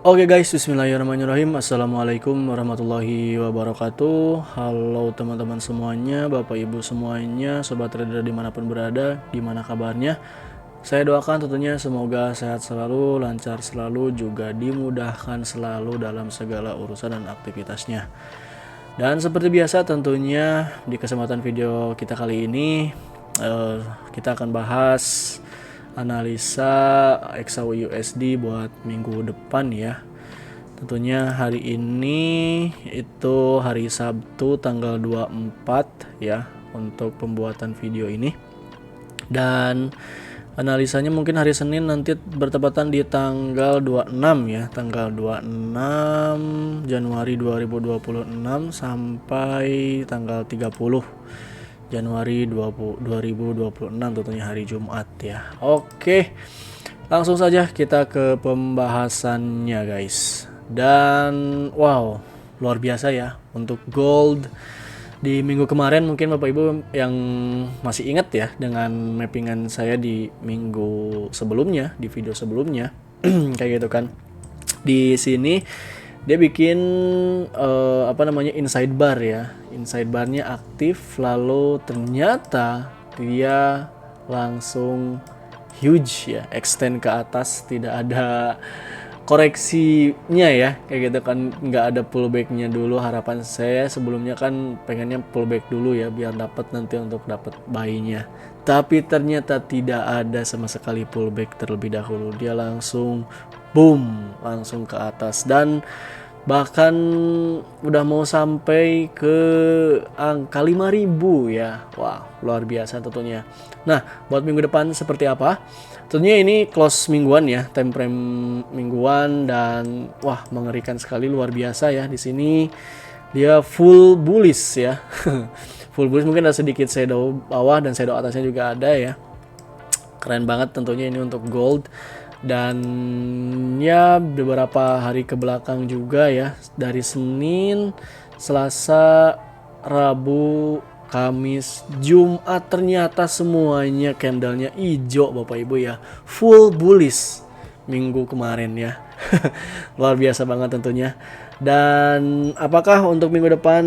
Oke guys, bismillahirrahmanirrahim. Assalamualaikum warahmatullahi wabarakatuh. Halo teman-teman semuanya, bapak ibu semuanya, sobat trader dimanapun berada, gimana kabarnya? Saya doakan tentunya semoga sehat selalu, lancar selalu, juga dimudahkan selalu dalam segala urusan dan aktivitasnya. Dan seperti biasa tentunya di kesempatan video kita kali ini kita akan bahas analisa XAU USD buat minggu depan ya. Tentunya hari ini itu hari Sabtu tanggal 24 ya untuk pembuatan video ini. Dan analisanya mungkin hari Senin nanti bertepatan di tanggal 26 ya, tanggal 26 Januari 2026 sampai tanggal 30 Januari 2026 tentunya hari Jumat ya. Oke, langsung saja kita ke pembahasannya guys. Dan wow, luar biasa ya untuk gold di minggu kemarin. Mungkin Bapak Ibu yang masih ingat ya dengan mappingan saya di minggu sebelumnya, di video sebelumnya kayak gitu kan. Di sini dia bikin inside bar ya. Inside barnya aktif, lalu ternyata dia langsung huge ya, extend ke atas, tidak ada koreksinya ya, kayak gitu kan, nggak ada pullbacknya dulu. Harapan saya sebelumnya kan pengennya pullback dulu ya biar dapat nanti untuk dapat buy-nya, tapi ternyata tidak ada sama sekali pullback terlebih dahulu. Dia langsung boom, langsung ke atas, dan bahkan udah mau sampai ke angka 5.000 ya. Wah, luar biasa tentunya. Nah, buat minggu depan seperti apa? Tentunya ini close mingguan ya, time frame mingguan, dan wah, mengerikan sekali, luar biasa ya. Di sini dia full bullish ya. Full bullish, mungkin ada sedikit shadow bawah dan shadow atasnya juga ada ya. Keren banget tentunya ini untuk gold. Dan ya beberapa hari ke belakang juga ya, dari Senin, Selasa, Rabu, Kamis, Jumat, ternyata semuanya candlenya hijau Bapak Ibu ya, full bullish minggu kemarin ya. Luar biasa banget tentunya. Dan apakah untuk minggu depan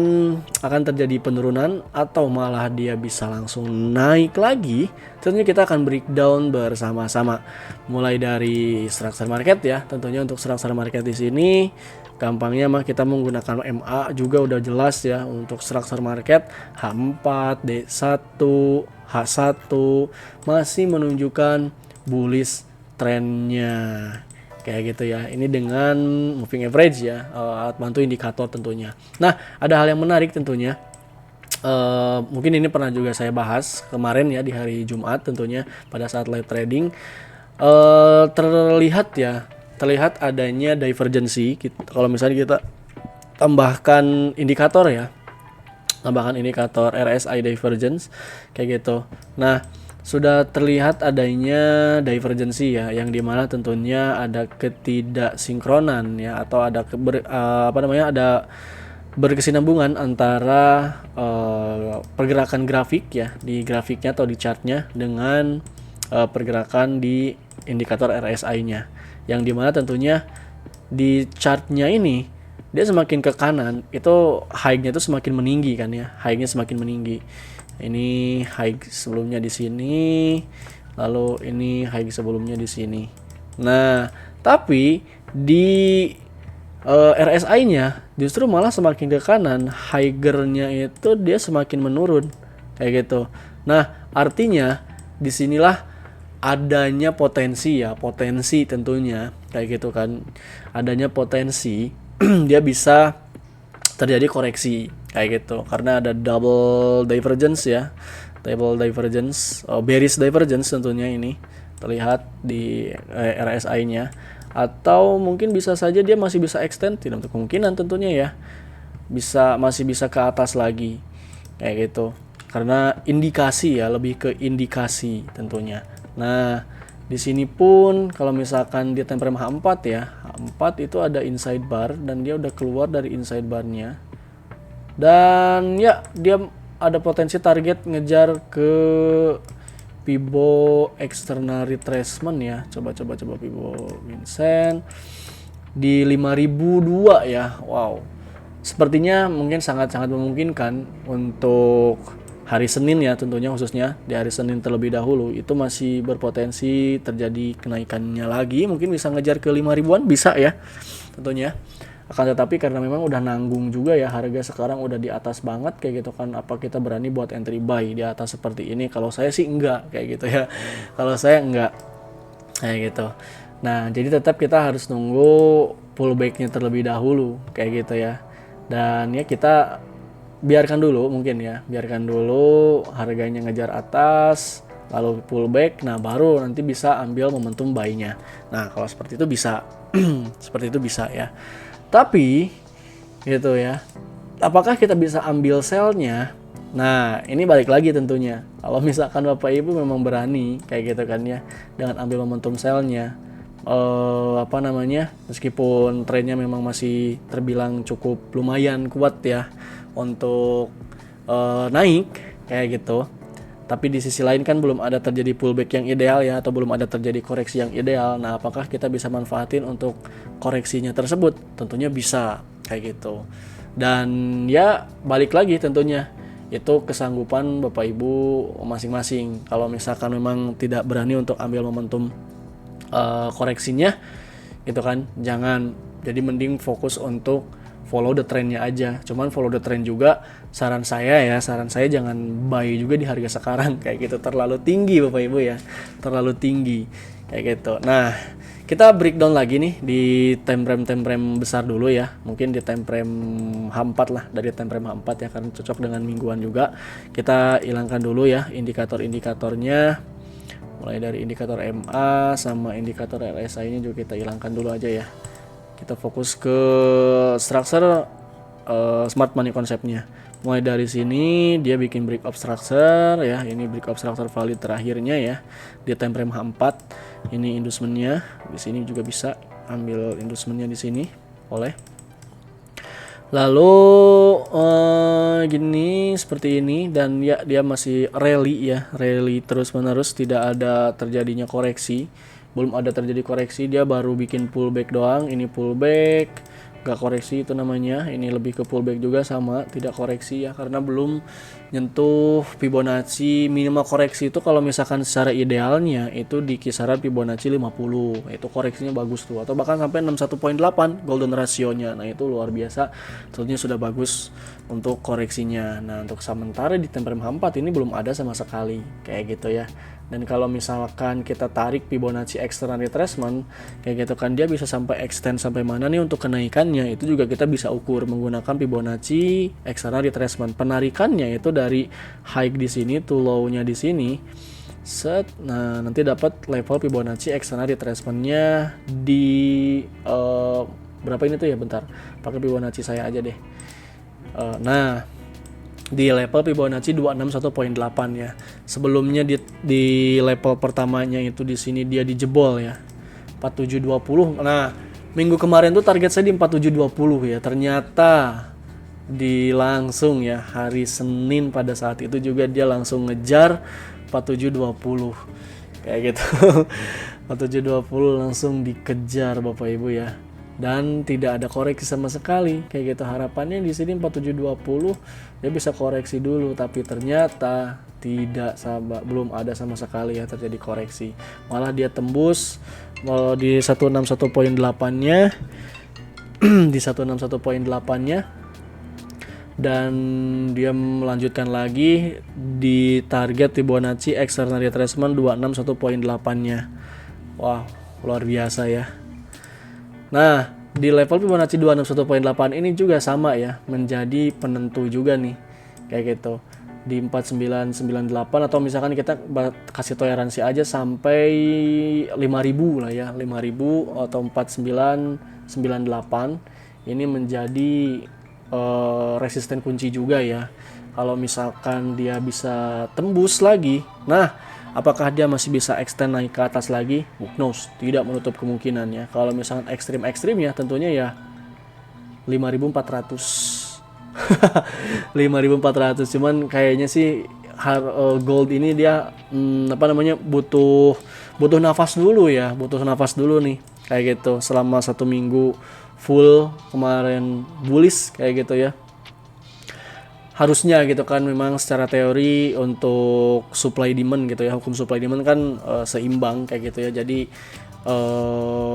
akan terjadi penurunan atau malah dia bisa langsung naik lagi? Tentunya kita akan breakdown bersama-sama. Mulai dari structure market ya. Tentunya untuk structure market di sini gampangnya mah kita menggunakan MA juga udah jelas ya. Untuk structure market H4, D1, H1 masih menunjukkan bullish trennya. Kayak gitu ya. Ini dengan moving average ya, alat bantu indikator tentunya. Nah, ada hal yang menarik tentunya. Mungkin ini pernah juga saya bahas kemarin ya di hari Jumat tentunya pada saat live trading. Terlihat adanya divergensi. Kalau misalnya kita tambahkan indikator ya, tambahkan indikator RSI divergence kayak gitu. Nah, sudah terlihat adanya divergensi ya, yang dimana tentunya ada ketidaksinkronan ya, atau ada ada berkesinambungan antara pergerakan grafik ya, di grafiknya atau di chartnya dengan pergerakan di indikator RSI-nya, yang dimana tentunya di chartnya ini dia semakin ke kanan, itu high-nya itu semakin meninggi kan ya, high-nya semakin meninggi. Ini high sebelumnya di sini, lalu ini high sebelumnya di sini. Nah, tapi di RSI-nya justru malah semakin ke kanan, higher-nya itu dia semakin menurun kayak gitu. Nah, artinya disinilah adanya potensi ya, potensi tentunya kayak gitu kan, adanya potensi dia bisa terjadi koreksi kayak gitu, karena ada double divergence ya, bearish divergence tentunya ini terlihat di RSI-nya, atau mungkin bisa saja dia masih bisa extend, tidak untuk kemungkinan tentunya ya, masih bisa ke atas lagi kayak gitu, karena indikasi ya, lebih ke indikasi tentunya. Nah, di sini pun kalau misalkan dia time frame H4 ya, H4 itu ada inside bar dan dia udah keluar dari inside barnya. Dan ya, dia ada potensi target ngejar ke Fibo external retracement ya. Coba Fibo Vincent. di 5.002 ya. Wow. Sepertinya mungkin sangat-sangat memungkinkan untuk hari Senin ya, tentunya khususnya di hari Senin terlebih dahulu itu masih berpotensi terjadi kenaikannya lagi, mungkin bisa ngejar ke 5 ribuan bisa ya tentunya. Akan tetapi karena memang udah nanggung juga ya, harga sekarang udah di atas banget kayak gitu kan, apa kita berani buat entry buy di atas seperti ini? Kalau saya sih enggak kayak gitu ya. Kalau saya enggak kayak gitu. Nah, jadi tetap kita harus nunggu pullbacknya terlebih dahulu kayak gitu ya. Dan ya kita biarkan dulu mungkin ya, biarkan dulu harganya ngejar atas lalu pullback, nah baru nanti bisa ambil momentum buy-nya. Nah, kalau seperti itu bisa. Seperti itu bisa ya. Tapi gitu ya, apakah kita bisa ambil sell-nya? Nah, ini balik lagi tentunya. Kalau misalkan Bapak Ibu memang berani kayak gitu kan ya, dengan ambil momentum sell-nya, apa namanya, meskipun trennya memang masih terbilang cukup lumayan kuat ya untuk naik kayak gitu, tapi di sisi lain kan belum ada terjadi pullback yang ideal ya, atau belum ada terjadi koreksi yang ideal. Nah, apakah kita bisa manfaatin untuk koreksinya tersebut? Tentunya bisa kayak gitu. Dan ya balik lagi tentunya itu kesanggupan Bapak Ibu masing-masing. Kalau misalkan memang tidak berani untuk ambil momentum koreksinya gitu kan, jangan. Jadi mending fokus untuk follow the trendnya aja. Cuman follow the trend juga saran saya jangan buy juga di harga sekarang kayak gitu, terlalu tinggi Bapak Ibu ya, terlalu tinggi kayak gitu. Nah, kita breakdown lagi nih di time frame besar dulu ya, mungkin di time frame H4 lah, dari time frame H4 ya, karena cocok dengan mingguan juga. Kita hilangkan dulu ya indikator-indikatornya, mulai dari indikator MA sama indikator RSI nya juga kita hilangkan dulu aja ya. Kita fokus ke structure smart money konsepnya. Mulai dari sini dia bikin break of structure ya. Ini break of structure valid terakhirnya ya di time frame H4. Ini inducementnya. Di sini juga bisa ambil inducementnya di sini oleh. Lalu gini seperti ini, dan ya dia masih rally ya, rally terus menerus, tidak ada terjadinya koreksi. Belum ada terjadi koreksi, dia baru bikin pullback doang. Ini pullback, gak koreksi itu namanya. Ini lebih ke pullback juga, sama tidak koreksi ya, karena belum nyentuh Fibonacci. Minimal koreksi itu kalau misalkan secara idealnya itu di kisaran Fibonacci 50, itu koreksinya bagus tuh, atau bahkan sampai 61.8 golden ratio-nya. Nah, itu luar biasa, tentunya sudah bagus untuk koreksinya. Nah, untuk sementara di time frame H4 ini belum ada sama sekali kayak gitu ya. Dan kalau misalkan kita tarik Fibonacci external retracement kayak gitu kan, dia bisa sampai extend sampai mana nih untuk kenaikannya, itu juga kita bisa ukur menggunakan Fibonacci external retracement. Penarikannya itu dari high di sini to low-nya di sini. Set. Nah, nanti dapat level Fibonacci external retracement-nya di berapa ini tuh ya, bentar. Pakai Fibonacci saya aja deh. Nah, di level Fibonacci 261.8 ya. Sebelumnya di level pertamanya itu di sini dia dijebol ya. 4720. Nah, minggu kemarin tuh target saya di 4720 ya. Ternyata langsung ya hari Senin pada saat itu juga dia langsung ngejar 4720. Kayak gitu. 4720 langsung dikejar Bapak Ibu ya. Dan tidak ada koreksi sama sekali kayak gitu. Harapannya di sini 4720 dia bisa koreksi dulu, tapi ternyata tidak, belum ada sama sekali ya terjadi koreksi. Malah dia tembus di 161.8-nya di 161.8-nya, dan dia melanjutkan lagi di target Fibonacci external retracement 261.8-nya. Wah, luar biasa ya. Nah, di level Fibonacci 261.8 ini juga sama ya, menjadi penentu juga nih kayak gitu. Di 4998, atau misalkan kita kasih toleransi aja sampai 5000 lah ya, 5000 atau 4998 ini menjadi resisten kunci juga ya. Kalau misalkan dia bisa tembus lagi, nah apakah dia masih bisa extend naik ke atas lagi? Who knows, tidak menutup kemungkinan ya. Kalau misalkan ekstrim ya tentunya ya 5.400. 5.400, cuman kayaknya sih gold ini dia butuh nafas dulu ya, butuh nafas dulu nih kayak gitu selama 1 minggu full kemarin bullish kayak gitu ya. Harusnya gitu kan memang secara teori untuk supply demand gitu ya, hukum supply demand kan seimbang kayak gitu ya. Jadi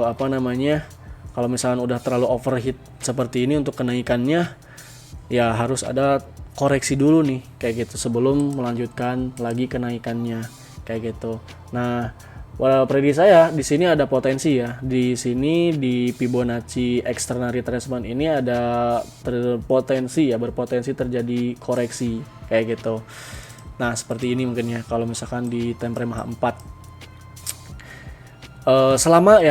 apa namanya, kalau misalkan udah terlalu overheat seperti ini untuk kenaikannya ya harus ada koreksi dulu nih kayak gitu sebelum melanjutkan lagi kenaikannya kayak gitu. Nah, prediksi saya di sini ada potensi ya. Di sini di Fibonacci external retracement ini ada berpotensi terjadi koreksi kayak gitu. Nah, seperti ini mungkin ya kalau misalkan di time frame H4. Selama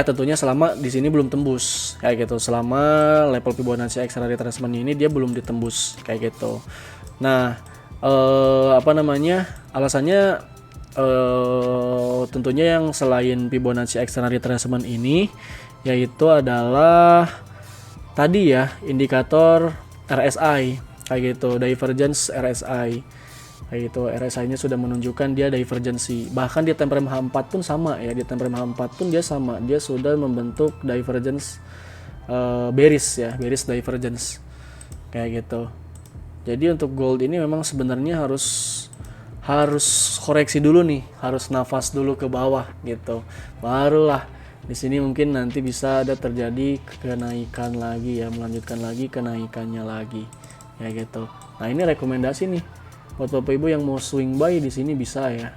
di sini belum tembus kayak gitu. Selama level Fibonacci external retracement ini dia belum ditembus kayak gitu. Nah, alasannya tentunya yang selain Fibonacci external retracement ini yaitu adalah tadi ya indikator RSI kayak gitu, divergence RSI kayak gitu. RSI-nya sudah menunjukkan dia divergensi. Bahkan di time frame H4 pun sama ya, di time frame H4 pun dia sama, dia sudah membentuk divergence bearish ya, bearish divergence kayak gitu. Jadi untuk gold ini memang sebenarnya harus koreksi dulu nih, harus nafas dulu ke bawah gitu. Barulah di sini mungkin nanti bisa ada terjadi kenaikan lagi ya, melanjutkan lagi kenaikannya lagi kayak gitu. Nah, ini rekomendasi nih buat Bapak Ibu yang mau swing buy di sini bisa ya.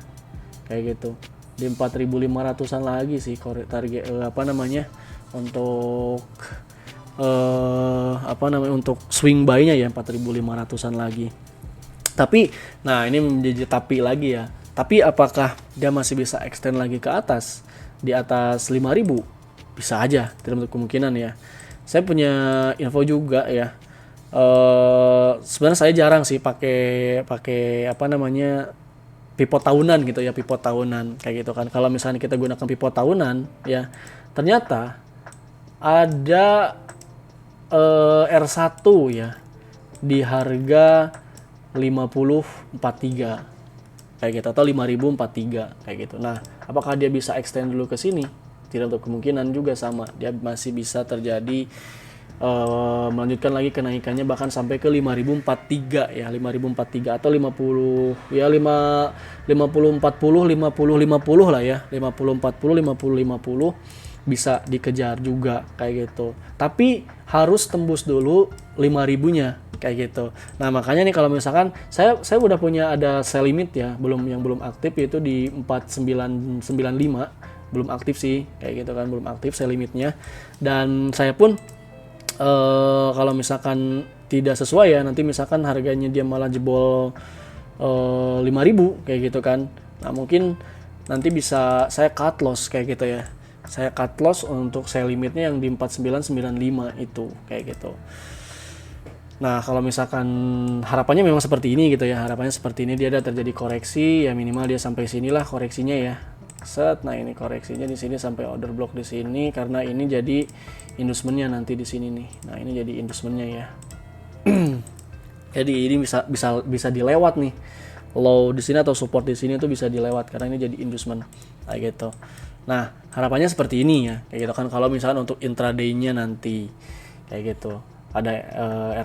Kayak gitu. Di 4.500-an lagi sih target untuk swing buy-nya ya 4.500-an lagi. Tapi, nah ini menjadi tapi lagi ya. Tapi apakah dia masih bisa extend lagi ke atas? Di atas 5.000? Bisa aja, tidak menutup kemungkinan ya. Saya punya info juga ya. Sebenarnya saya jarang sih pakai pivot tahunan gitu ya, pivot tahunan kayak gitu kan. Kalau misalnya kita gunakan pivot tahunan ya, ternyata ada R1 ya di harga 5043 kayak gitu atau 5043 kayak gitu. Nah, apakah dia bisa extend dulu ke sini? Tidak untuk kemungkinan juga sama. Dia masih bisa terjadi melanjutkan lagi kenaikannya bahkan sampai ke 5043 ya, 5043 atau 50 ya 50 40 50 lah ya. 50 40 50 50 bisa dikejar juga kayak gitu. Tapi harus tembus dulu 5.000-nya kayak gitu. Nah, makanya nih kalau misalkan saya udah punya ada sell limit ya, belum aktif yaitu di 4995, belum aktif sih kayak gitu kan, belum aktif sell limitnya. Dan saya pun kalau misalkan tidak sesuai ya, nanti misalkan harganya dia malah jebol 5.000 kayak gitu kan. Nah, mungkin nanti bisa saya cut loss kayak gitu ya. Saya cut loss untuk sell limitnya yang di 4995 itu kayak gitu. Nah, kalau misalkan harapannya memang seperti ini gitu ya, harapannya seperti ini, dia ada terjadi koreksi ya, minimal dia sampai sinilah koreksinya ya. Set, nah ini koreksinya di sini sampai order block di sini karena ini jadi inducementnya nanti di sini nih. Nah, ini jadi inducementnya ya. Jadi ini bisa dilewat nih. Low di sini atau support di sini tuh bisa dilewat karena ini jadi inducement kayak gitu. Nah, harapannya seperti ini ya, kayak gitu kan. Kalau misalkan untuk intraday-nya nanti kayak gitu. Ada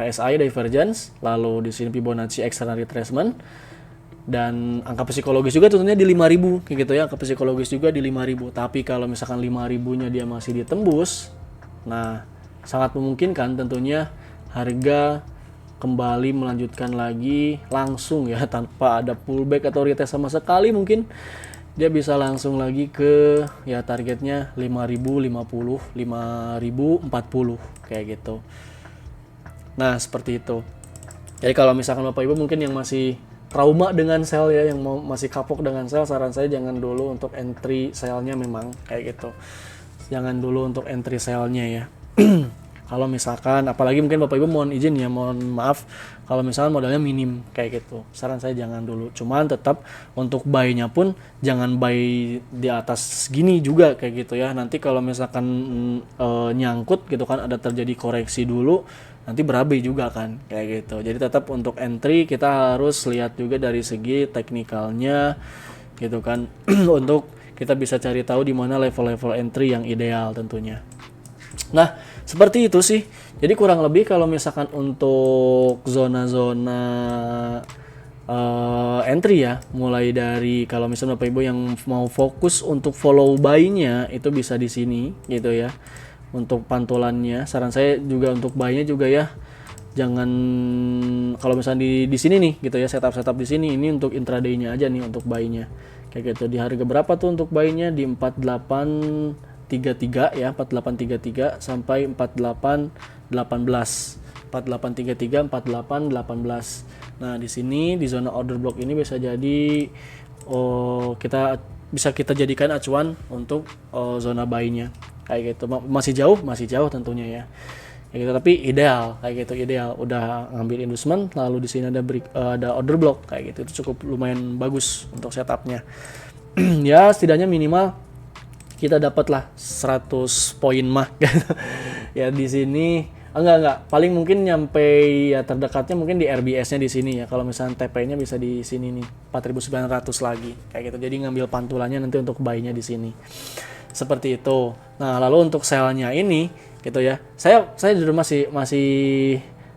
RSI divergence, lalu di sini Fibonacci external retracement, dan angka psikologis juga tentunya di 5.000 kayak gitu ya, angka psikologis juga di 5.000. Tapi kalau misalkan 5.000-nya dia masih ditembus, nah sangat memungkinkan tentunya harga kembali melanjutkan lagi langsung ya, tanpa ada pullback atau retest sama sekali, mungkin dia bisa langsung lagi ke ya targetnya 5.050, 5.040 kayak gitu. Nah, seperti itu. Jadi kalau misalkan Bapak Ibu mungkin yang masih trauma dengan sell ya, yang masih kapok dengan sell, saran saya jangan dulu untuk entry sell-nya memang kayak gitu. Jangan dulu untuk entry sell-nya ya. Kalau misalkan, apalagi mungkin Bapak Ibu mohon izin ya, mohon maaf kalau misalkan modalnya minim kayak gitu. Saran saya jangan dulu. Cuman tetap untuk buy-nya pun jangan buy di atas gini juga kayak gitu ya. Nanti kalau misalkan nyangkut gitu kan, ada terjadi koreksi dulu, nanti berabe juga kan kayak gitu. Jadi tetap untuk entry kita harus lihat juga dari segi teknikalnya gitu kan. Untuk kita bisa cari tahu di mana level-level entry yang ideal tentunya. Nah, seperti itu sih. Jadi kurang lebih kalau misalkan untuk zona-zona entry ya, mulai dari kalau misalnya Bapak Ibu yang mau fokus untuk follow buy-nya itu bisa di sini gitu ya. Untuk pantulannya, saran saya juga untuk buy-nya juga ya, jangan kalau misalnya di sini nih gitu ya, setup di sini, ini untuk intraday-nya aja nih untuk buy-nya. Kayak gitu. Di harga berapa tuh untuk buy-nya? Di 4833 ya, 4833 sampai 4818. 4833 4818. Nah, di sini di zona order block ini bisa jadi kita jadikan acuan untuk zona buy-nya. Kayak gitu. Masih jauh tentunya ya. Kayak gitu, tapi ideal kayak gitu, ideal udah ngambil inducement lalu di sini ada order block kayak gitu, itu cukup lumayan bagus untuk setupnya. Ya setidaknya minimal kita dapat lah 100 poin mah ya di sini. Enggak, paling mungkin nyampe ya terdekatnya mungkin di RBS-nya di sini ya. Kalau misalnya TP-nya bisa di sini nih 4.900 lagi kayak gitu. Jadi ngambil pantulannya nanti untuk buy-nya di sini. Seperti itu. Nah, lalu untuk sell-nya ini gitu ya. Saya jujur masih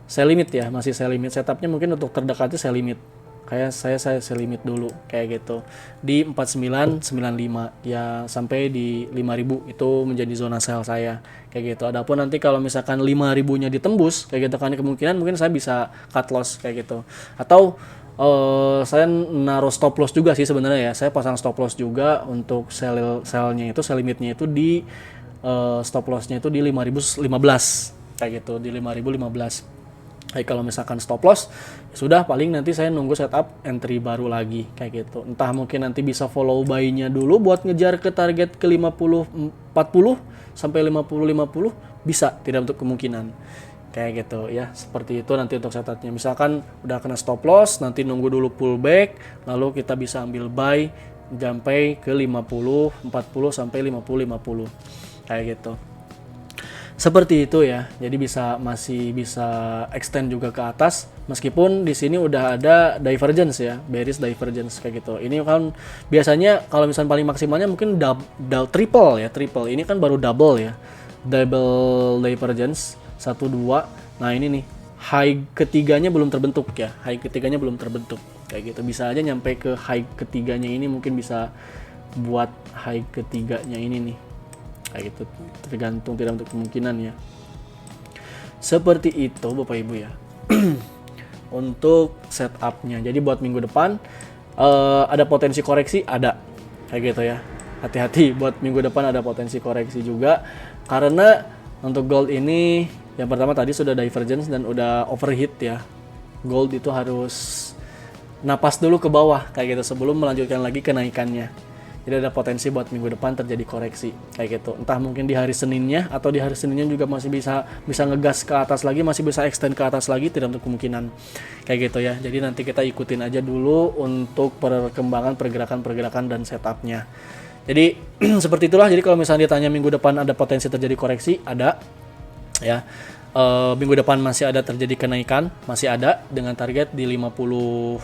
sell limit ya, masih sell limit. Setupnya mungkin untuk terdekatnya sell limit. Kayak saya sell limit dulu kayak gitu. Di 4995 ya, sampai di 5000 itu menjadi zona sell saya kayak gitu. Adapun nanti kalau misalkan 5000-nya ditembus kayak gitu kan, kemungkinan mungkin saya bisa cut loss kayak gitu. Atau saya naruh stop loss juga sih sebenarnya ya. Saya pasang stop loss juga untuk sell-nya itu, sell limitnya itu di stop loss-nya itu di 5015 kayak gitu, di 5015. Kayak kalau misalkan stop loss ya sudah, paling nanti saya nunggu setup entry baru lagi kayak gitu. Entah mungkin nanti bisa follow buy-nya dulu buat ngejar ke target ke 50 40 sampai 50 50 bisa, tidak untuk kemungkinan. Kayak gitu ya, seperti itu nanti untuk setupnya. Misalkan udah kena stop loss, nanti nunggu dulu pullback, lalu kita bisa ambil buy sampai ke 50 40 sampai 50 50 kayak gitu. Seperti itu ya. Jadi masih bisa extend juga ke atas, meskipun di sini udah ada divergence ya, bearish divergence kayak gitu. Ini kan biasanya kalau misalnya paling maksimalnya mungkin triple ya, triple. Ini kan baru double ya. Double divergence 1 2. Nah, ini nih high ketiganya belum terbentuk ya. High ketiganya belum terbentuk. Kayak gitu. Bisa aja nyampe ke high ketiganya ini, mungkin bisa buat high ketiganya ini nih. Kayak gitu, tergantung, tidak untuk kemungkinan ya. Seperti itu Bapak Ibu ya. Untuk setupnya. Jadi buat minggu depan ada potensi koreksi, ada kayak gitu ya. Hati-hati, buat minggu depan ada potensi koreksi juga, karena untuk gold ini yang pertama tadi sudah divergence dan udah overheat ya. Gold itu harus napas dulu ke bawah kayak gitu sebelum melanjutkan lagi kenaikannya. Jadi ada potensi buat minggu depan terjadi koreksi kayak gitu. Entah mungkin di hari Seninnya, atau di hari Seninnya juga masih bisa ngegas ke atas lagi, masih bisa extend ke atas lagi, tidak untuk kemungkinan kayak gitu ya. Jadi nanti kita ikutin aja dulu untuk perkembangan pergerakan dan setupnya. Jadi seperti itulah. Jadi kalau misalnya ditanya minggu depan ada potensi terjadi koreksi, ada ya. Minggu depan masih ada terjadi kenaikan, masih ada dengan target di 50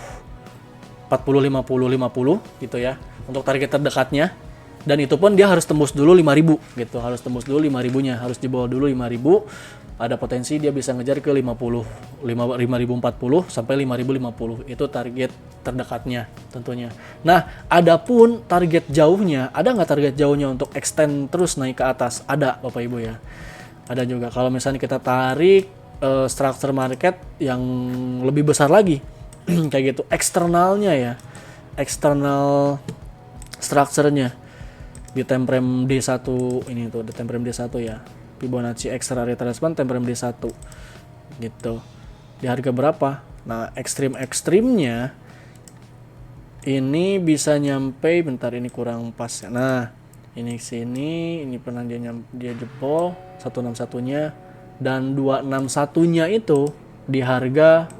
40 50 50 gitu ya. Untuk target terdekatnya, dan itu pun dia harus tembus dulu 5000 gitu, harus tembus dulu 5000-nya, harus di bawah dulu 5000. Ada potensi dia bisa ngejar ke 5040 sampai 5050, itu target terdekatnya tentunya. Nah, adapun target jauhnya, ada nggak target jauhnya untuk extend terus naik ke atas? Ada Bapak Ibu ya, ada juga. Kalau misalnya kita tarik structure market yang lebih besar lagi kayak gitu, eksternalnya ya, eksternal structure-nya di time frame D1 ini tuh, di time frame D1 ya, Fibonacci extra retracement time frame D1 gitu. Di harga berapa? Nah, ekstrimnya ini bisa nyampe, bentar ini kurang pas ya. Nah, ini sini, ini pernah dia jebol 161-nya, dan 261-nya itu di harga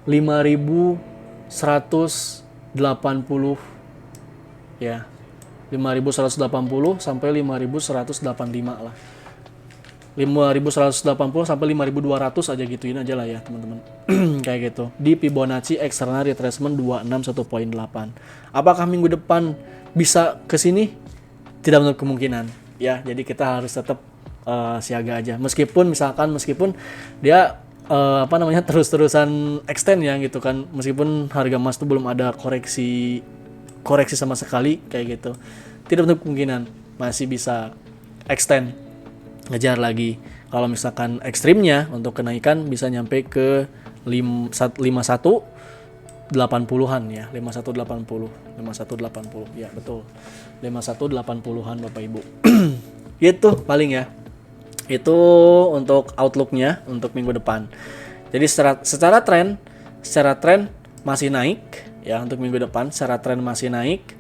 5180 ya, 5180 sampai 5185 lah. 5180 sampai 5200 aja, gituin aja lah ya teman-teman. Kayak gitu. Di Fibonacci external retracement 261.8. Apakah minggu depan bisa ke sini, tidak menutup kemungkinan ya. Jadi kita harus tetap siaga aja, meskipun dia terus-terusan extend ya gitu kan, meskipun harga emas tuh belum ada koreksi sama sekali kayak gitu, tidak menutup kemungkinan masih bisa extend, ngejar lagi. Kalau misalkan ekstrimnya untuk kenaikan bisa nyampe ke 5180-an ya, 5180 ya, betul, 5180-an Bapak Ibu. Itu paling ya, itu untuk outlooknya untuk minggu depan. Jadi secara tren masih naik ya, untuk minggu depan secara tren masih naik,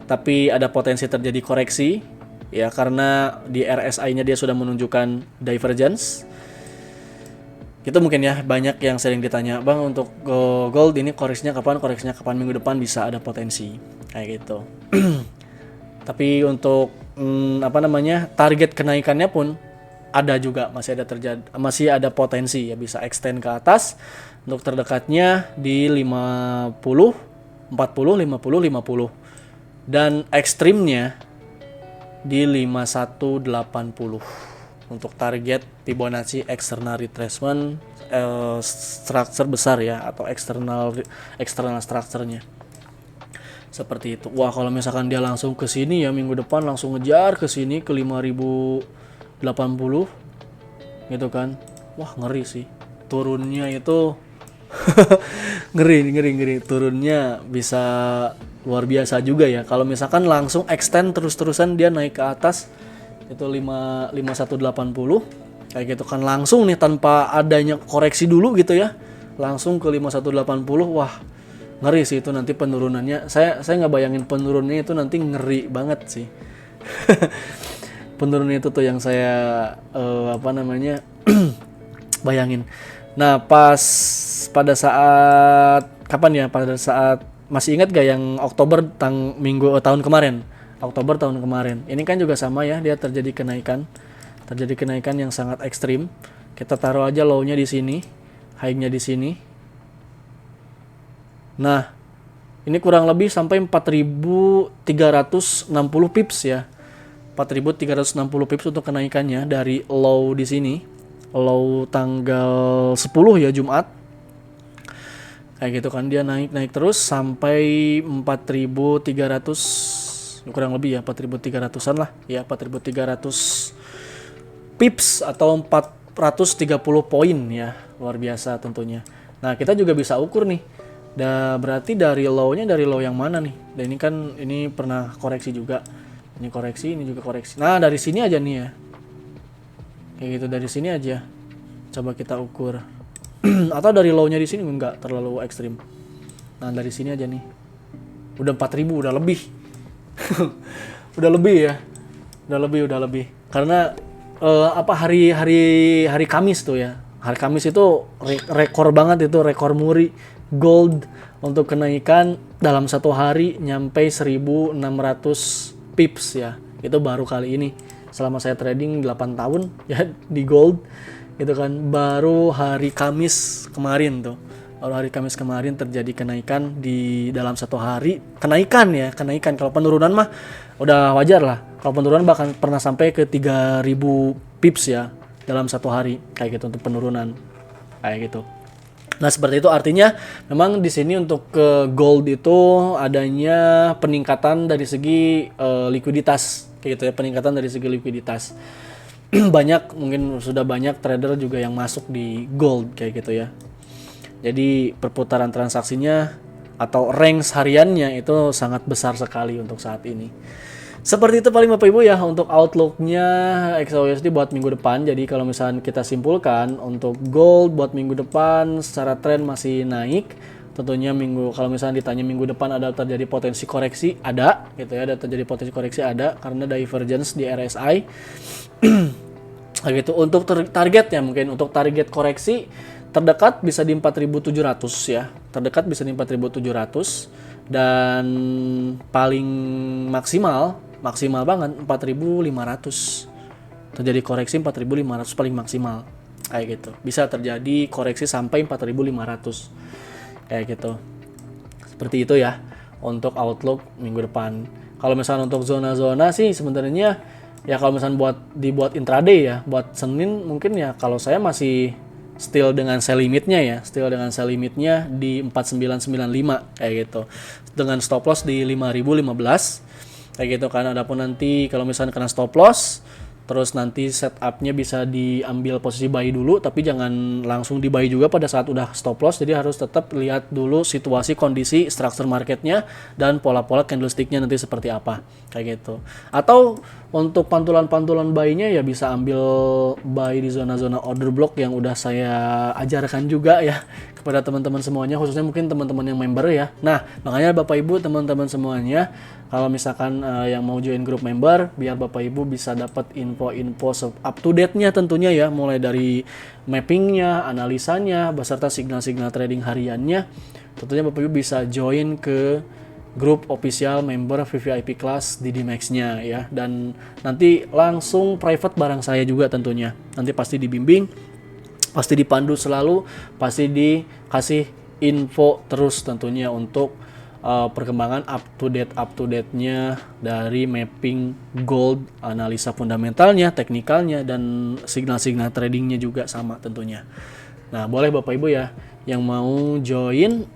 tapi ada potensi terjadi koreksi ya, karena di RSI-nya dia sudah menunjukkan divergence. Itu mungkin ya, banyak yang sering ditanya, Bang, untuk gold ini koreksinya kapan? Minggu depan bisa ada potensi kayak gitu. Tapi untuk target kenaikannya pun ada juga, masih ada potensi ya, bisa extend ke atas. Untuk terdekatnya di 50, 40, 50, 50, dan ekstrimnya di 5180 untuk target Fibonacci external retracement structure besar ya, atau eksternal structure-nya. Seperti itu. Wah, kalau misalkan dia langsung ke sini ya, minggu depan langsung ngejar ke sini ke 5080 gitu kan. Wah, ngeri sih. Turunnya itu ngeri. Turunnya bisa luar biasa juga ya. Kalau misalkan langsung extend terus-terusan dia naik ke atas itu 5180 kayak gitu kan, langsung nih tanpa adanya koreksi dulu gitu ya, langsung ke 5180. Wah, ngeri sih itu nanti penurunannya. Saya nggak bayangin penurunannya itu nanti, ngeri banget sih. Penurunannya itu tuh yang saya bayangin. Nah, pada saat kapan ya? Pada saat, masih ingat gak yang Oktober tahun kemarin? Oktober tahun kemarin. Ini kan juga sama ya, dia terjadi kenaikan yang sangat ekstrim. Kita taruh aja low-nya di sini, high-nya di sini. Nah, ini kurang lebih sampai 4.360 pips ya. 4.360 pips untuk kenaikannya dari low di sini. Low tanggal 10 ya, Jumat. Kayak gitu kan, dia naik terus sampai 4.300, kurang lebih ya 4.300-an lah ya, 4.300 pips atau 430 poin ya, luar biasa tentunya. Nah, kita juga bisa ukur nih, berarti dari low-nya, dari low yang mana nih. Dan ini pernah koreksi juga, ini koreksi, ini juga koreksi. Nah, dari sini aja nih ya, kayak gitu, dari sini aja coba kita ukur. Atau dari low-nya di sini enggak terlalu ekstrim. Nah, dari sini aja nih, udah 4.000, udah lebih. Udah lebih karena hari Kamis tuh ya, hari Kamis itu rekor banget, itu rekor muri gold untuk kenaikan dalam satu hari nyampe 1.600 pips ya. Itu baru kali ini selama saya trading 8 tahun ya di gold gitu kan, baru hari Kamis kemarin terjadi kenaikan di dalam satu hari. Kenaikan. Kalau penurunan mah udah wajar lah. Kalau penurunan bahkan pernah sampai ke 3.000 pips ya dalam satu hari kayak gitu untuk penurunan kayak gitu. Nah, seperti itu artinya memang di sini untuk ke gold itu adanya peningkatan dari segi likuiditas kayak gitu ya, peningkatan dari segi likuiditas. Mungkin sudah banyak trader juga yang masuk di gold kayak gitu ya. Jadi perputaran transaksinya atau range hariannya itu sangat besar sekali untuk saat ini. Seperti itu paling Bapak Ibu ya untuk outlooknya XAUSD buat minggu depan. Jadi kalau misalnya kita simpulkan untuk gold buat minggu depan secara tren masih naik. Tentunya kalau misalnya ditanya minggu depan ada terjadi potensi koreksi, ada gitu ya, karena divergence di RSI. Gitu. Untuk targetnya, mungkin untuk target koreksi terdekat bisa di 4.700 ya. Terdekat bisa di 4.700 dan paling maksimal banget 4.500. Terjadi koreksi 4.500 paling maksimal. Kayak gitu. Bisa terjadi koreksi sampai 4.500. Kayak gitu. Seperti itu ya untuk outlook minggu depan. Kalau misalnya untuk zona-zona sih sebenarnya ya kalau misalnya dibuat intraday ya, buat Senin mungkin ya kalau saya masih still dengan sell limitnya ya, di 4995 kayak gitu. Dengan stop loss di 5015 kayak gitu kan. Adapun nanti kalau misalnya kena stop loss, terus nanti setupnya bisa diambil posisi buy dulu, tapi jangan langsung di buy juga pada saat udah stop loss. Jadi harus tetap lihat dulu situasi, kondisi, structure marketnya, dan pola-pola candlesticknya nanti seperti apa, kayak gitu. Atau untuk pantulan-pantulan buy-nya ya bisa ambil buy di zona-zona order block yang udah saya ajarkan juga ya kepada teman-teman semuanya, khususnya mungkin teman-teman yang member ya. Nah, makanya Bapak Ibu, teman-teman semuanya, kalau misalkan yang mau join grup member, biar Bapak Ibu bisa dapat info-info up to date-nya tentunya ya, mulai dari mappingnya, analisanya, beserta signal-signal trading hariannya. Tentunya Bapak Ibu bisa join ke grup official member VVIP kelas di DMAX-nya ya. Dan nanti langsung private bareng saya juga tentunya. Nanti pasti dibimbing, pasti dipandu selalu, pasti dikasih info terus tentunya untuk perkembangan up to date-nya dari mapping gold, analisa fundamentalnya, teknikalnya, dan signal-signal tradingnya juga sama tentunya. Nah, boleh Bapak Ibu ya yang mau join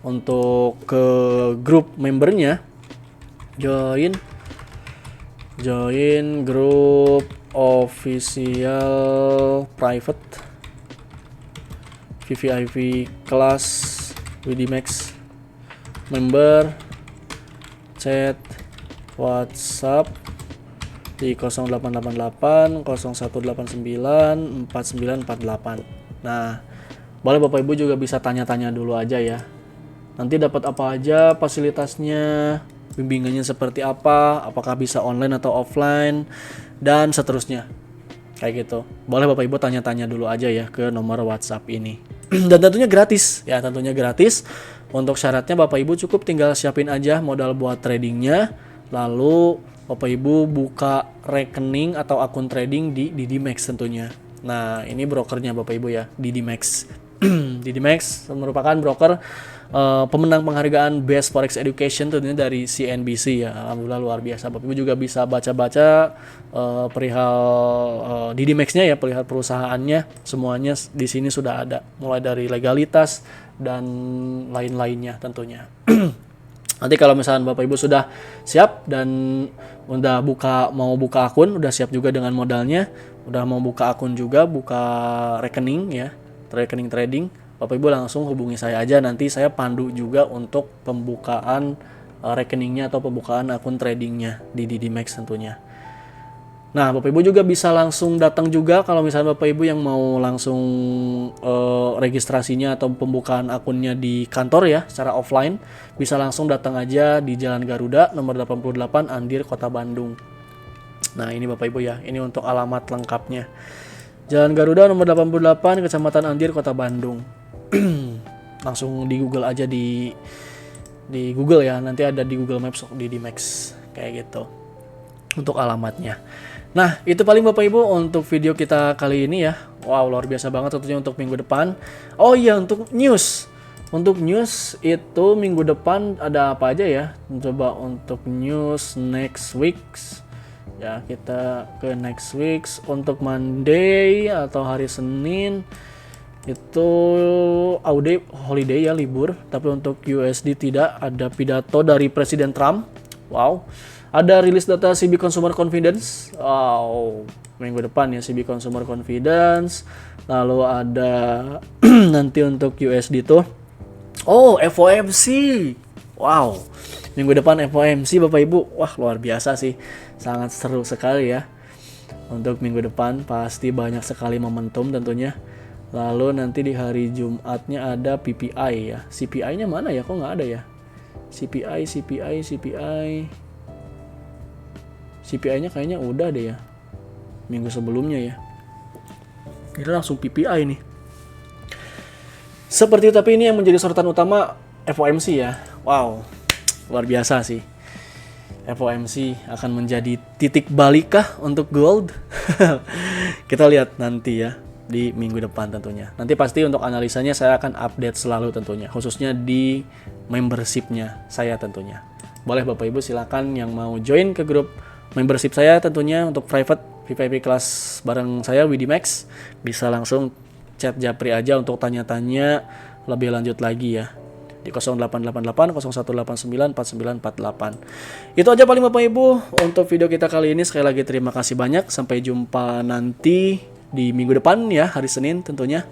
untuk ke grup membernya, join grup official private VVIP kelas WDMAX member, chat WhatsApp di 0888 0189 4948. Nah, boleh Bapak Ibu juga bisa tanya-tanya dulu aja ya. Nanti dapat apa aja fasilitasnya, bimbingannya seperti apa, apakah bisa online atau offline, dan seterusnya. Kayak gitu. Boleh Bapak Ibu tanya-tanya dulu aja ya ke nomor WhatsApp ini. Dan tentunya gratis. Ya, tentunya gratis. Untuk syaratnya Bapak Ibu cukup tinggal siapin aja modal buat tradingnya. Lalu Bapak Ibu buka rekening atau akun trading di DDMax tentunya. Nah, ini brokernya Bapak Ibu ya, DDMax. DDMax merupakan broker pemenang penghargaan Best Forex Education tentunya dari CNBC ya. Alhamdulillah luar biasa. Bapak Ibu juga bisa baca-baca perihal DDMax-nya ya, perihal perusahaannya, semuanya di sini sudah ada, mulai dari legalitas dan lain-lainnya tentunya. Nanti kalau misalnya Bapak Ibu sudah siap dan udah mau buka akun, udah siap juga dengan modalnya, udah mau buka akun juga, buka rekening ya, rekening trading, Bapak Ibu langsung hubungi saya aja, nanti saya pandu juga untuk pembukaan rekeningnya atau pembukaan akun tradingnya di DDMax tentunya. Nah, Bapak Ibu juga bisa langsung datang juga kalau misalnya Bapak Ibu yang mau langsung registrasinya atau pembukaan akunnya di kantor ya, secara offline, bisa langsung datang aja di Jalan Garuda nomor 88 Andir, Kota Bandung. Nah, ini Bapak Ibu ya, ini untuk alamat lengkapnya. Jalan Garuda nomor 88 Kecamatan Andir, Kota Bandung. Langsung di Google aja, di Google ya, nanti ada di Google Maps di DMax kayak gitu untuk alamatnya. Nah, itu paling Bapak Ibu untuk video kita kali ini ya. Wow, luar biasa banget tentunya untuk minggu depan. Oh iya, untuk news. Untuk news itu minggu depan ada apa aja ya? Coba untuk news next week. Ya, kita ke next week. Untuk Monday atau hari Senin itu holiday ya, libur. Tapi untuk USD tidak, ada pidato dari Presiden Trump. Wow. Ada rilis data CB Consumer Confidence. Wow, minggu depan ya CB Consumer Confidence. Lalu ada nanti untuk USD tuh. Oh, FOMC. Wow. Minggu depan FOMC Bapak Ibu. Wah, luar biasa sih. Sangat seru sekali ya. Untuk minggu depan pasti banyak sekali momentum tentunya. Lalu nanti di hari Jumatnya ada PPI ya. CPI-nya mana ya? Kok nggak ada ya? CPI-nya kayaknya udah deh ya, minggu sebelumnya ya. Ini langsung PPI nih. Seperti itu, tapi ini yang menjadi sorotan utama FOMC ya. Wow, luar biasa sih. FOMC akan menjadi titik balikkah untuk gold? Kita lihat nanti ya di minggu depan tentunya. Nanti pasti untuk analisanya saya akan update selalu tentunya, khususnya di membershipnya saya tentunya. boleh Bapak Ibu silakan yang mau join ke grup membership saya tentunya untuk private VIP kelas bareng saya Widi Max, bisa langsung chat Japri aja untuk tanya-tanya lebih lanjut lagi ya di 0888 0189 4948. Itu aja paling Bapak Ibu untuk video kita kali ini. Sekali lagi terima kasih banyak, sampai jumpa nanti di minggu depan ya, hari Senin tentunya.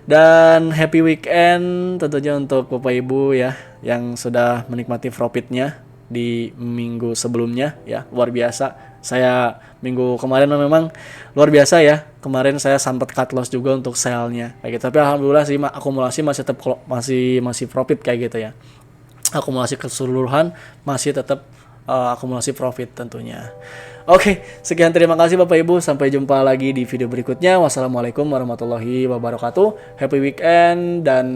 Dan happy weekend tentunya untuk Bapak Ibu ya yang sudah menikmati profitnya di minggu sebelumnya ya, luar biasa. Saya minggu kemarin memang luar biasa ya. Kemarin saya sempat cut loss juga untuk sell-nya kayak gitu. Tapi alhamdulillah sih akumulasi masih tetap masih profit kayak gitu ya. Akumulasi keseluruhan masih tetap akumulasi profit tentunya. Oke, sekian terima kasih Bapak Ibu. Sampai jumpa lagi di video berikutnya. Wassalamualaikum warahmatullahi wabarakatuh. Happy weekend dan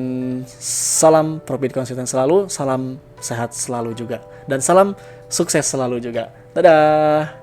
salam profit konsisten selalu. Salam sehat selalu juga. Dan salam sukses selalu juga. Dadah.